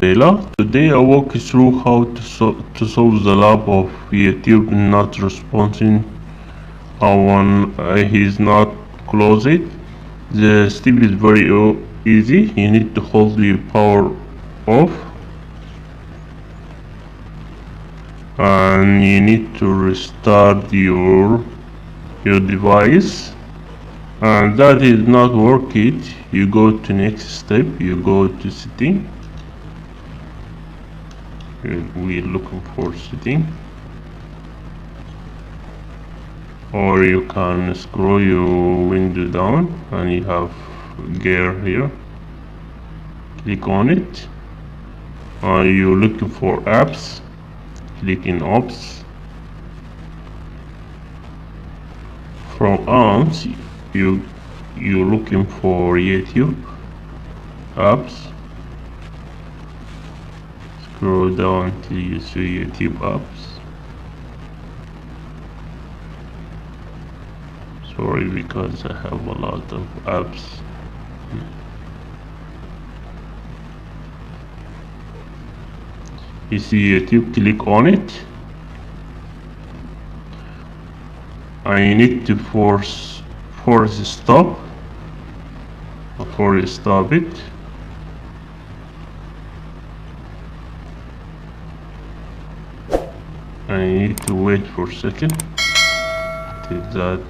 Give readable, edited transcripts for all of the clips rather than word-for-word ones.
Today I walk you through how to solve the lab of YouTube not responding when he's not closed. The step is very easy. You need to hold the power off and you need to restart your device, and that is not work it. You go to next step, you go to setting. We're looking for setting, or you can scroll your window down and you have gear here. Click on it. You're looking for apps. Click in apps. From apps, you're looking for YouTube apps. Scroll down till you see YouTube apps. Sorry, because I have a lot of apps. You see YouTube, click on it. I need to force stop before you stop it. I need to wait for a second till that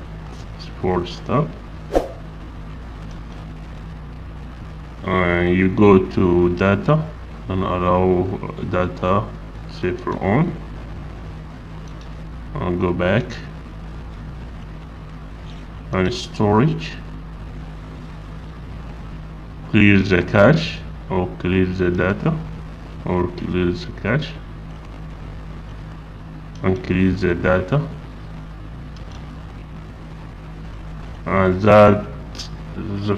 is forced stop. You go to data and allow data saver on. I'll go back and storage. Clear the cache, or clear the data, or clear the cache and clear the data, and that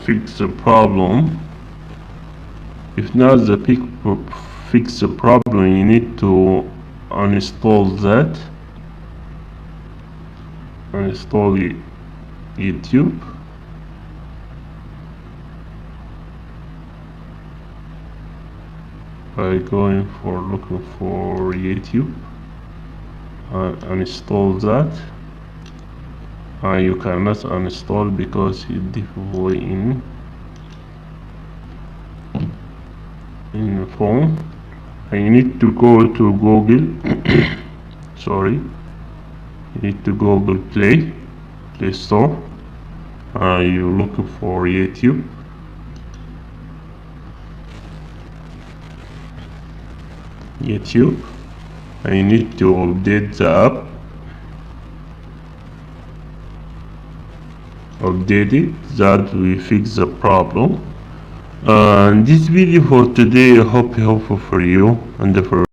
fix the problem. If not fix the problem, you need to uninstall that. Uninstall YouTube. By looking for YouTube, uninstall that. You cannot uninstall because it's default in the phone. And you need to go to Google. Sorry, you need to Google Play Store. You're looking for YouTube. And you need to update the app. Update it. That will fix the problem. This video for today I hope helpful for you and for